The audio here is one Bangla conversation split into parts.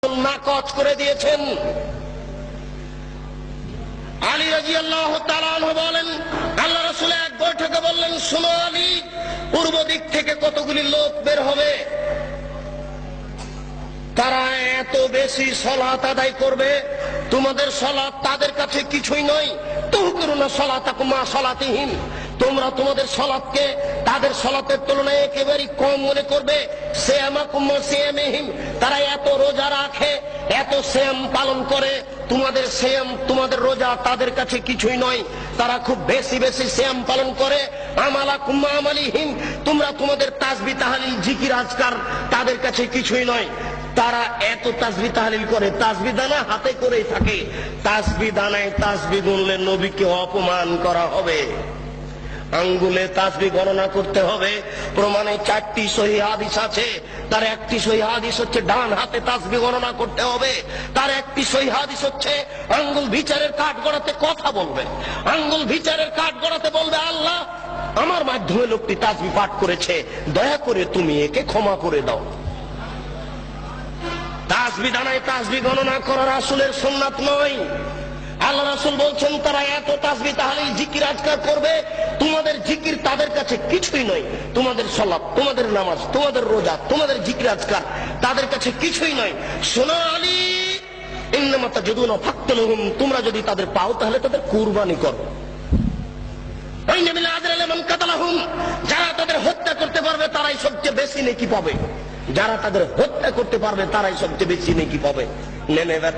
নাকচ করে দিয়েছেন। আলী রাদিয়াল্লাহু তাআলা আনহু বলেন, আল্লাহ রাসূল এক বৈঠকে বললেন, শুনো আলী, পূর্ব দিক থেকে কতগুলি লোক বের হবে, তারা এত বেশি সালাত আদায় করবে, তোমাদের সালাত তাদের কাছে কিছুই নয়। তুহকিরুনা সালাতাকুম মা সালাতিহিম, তোমরা তোমাদের সালাতকে তাদের সালাতের তুলনায় একেবারে কম মনে করবে। সিয়ামাকুম মা সিয়ামিহিম, তারা এত রোজা রাখে, এত সিয়াম পালন করে, তোমাদের সিয়াম তোমাদের রোজা তাদের কাছে কিছুই নয়। তারা খুব বেশি বেশি সিয়াম পালন করে। আমালাকুম মা আমালিহিম, তোমরা তোমাদের তাসবিহ তাহলিল জিকির আজকার তাদের কাছে কিছুই নয়। তারা এত তাসবিহ তাহলিল করে, তাসবিহ দানা হাতে করেই থাকে। তাসবিহ দানায় তাসবিহ গুনলে নবীকে অপমান করা হবে। আঙ্গুলে তাসবিহ গণনা করতে হবে। প্রমাণে 4টি সহিহ হাদিস আছে। তার একটি সহিহ হাদিস হচ্ছে ডান হাতে তাসবিহ গণনা করতে হবে। তার একটি সহিহ হাদিস হচ্ছে আঙ্গুল বিচারের কাঠ গড়াতে কথা বলবে। আঙ্গুল বিচারের কাঠ গড়াতে বলবে, আল্লাহ, আমার মাধ্যমে লোকটি তাসবিহ পাঠ করেছে, দয়া করে তুমি একে ক্ষমা করে দাও। তাসবিহ দানায় তাসবিহ গণনা করা রাসূলের সুন্নাত নয়। আল্লাহ রাসূল বলছেন, তারা এত তাসবিহ তাহলিল জিকির আজকার করবে, তোমাদের জিকির তাদের কাছে কিছুই নয়। তোমাদের সালাত, তোমাদের নামাজ, তোমাদের রোজা, তোমাদের জিকির আজকার তাদের কাছে কিছুই নয়। শোনো আলী, ইন্নামা তাজুদুনা ফাকতুলহুম, তোমরা যদি তাদের পাও তাহলে তাদের কুরবানি করো। যারা তাদের হত্যা করতে পারবে তারাই সবচেয়ে বেশি নেকি পাবে। যারা তাদের হত্যা করতে পারবে তারাই সবচেয়ে বেশি নেকি পাবে। নেন এবার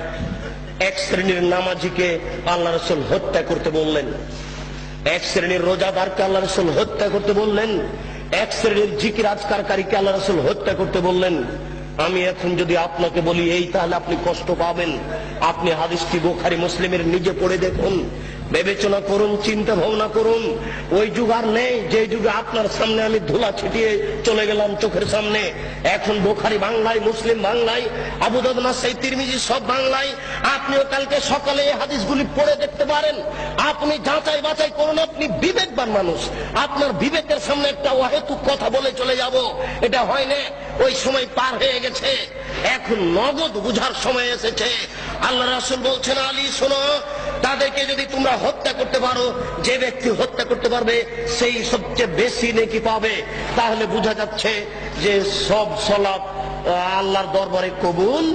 এক শ্রেণীর নামাজিকে আল্লাহ রাসূল হত্যা করতে বললেন, এক শ্রেণীর রোজাদারকে আল্লাহ রাসূল হত্যা করতে বললেন, এক শ্রেণীর জিকির আজকারকারীকে আল্লাহ রাসূল হত্যা করতে বললেন। আমি এখন যদি আপনাকে বলি এই, তাহলে আপনি কষ্ট পাবেন। আপনি হাদিসটি বুখারী মুসলিমের নিজে পড়ে দেখুন, বিবেচনা করুন, চিন্তা ভাবনা করুন। ওই যুগ আর নেই যে যুগে আপনার সামনে আমি ধুলা ছিটিয়ে চলে গেলাম চোখের সামনে। এখন বুখারী বাংলায়, মুসলিম বাংলায়, আবু দাউদ, নাসাই, তিরমিজি সব বাংলায়। আপনিও কালকে সকালে এই হাদিসগুলি পড়ে দেখতে পারেন। আপনি যাচাই বাছাই করুন। আপনি বিবেকবান মানুষ, আপনার বিবেকের সামনে একটা অহেতুক কথা বলে চলে যাব, এটা হয় না। ওই সময় পার হয়ে গেছে, এখন নগদ বুঝার সময় এসেছে। আল্লাহ রাসূল বলছেন, আলী শোনো, তাদেরকে যদি তোমরা হত্যা করতে পারো, যে ব্যক্তি হত্যা করতে পারবে সেই সবচেয়ে বেশি নেকি পাবে। তাহলে বোঝা যাচ্ছে যে সব সালাত আল্লাহর দরবারে কবুল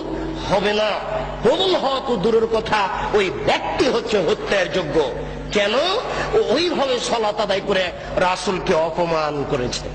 হবে না। কবুল হওয়া তো দূরের কথা, ওই ব্যক্তি হচ্ছে হত্যার যোগ্য। কেন? ওইভাবে সালাত আদায় করে রাসূলকে অপমান করেছে।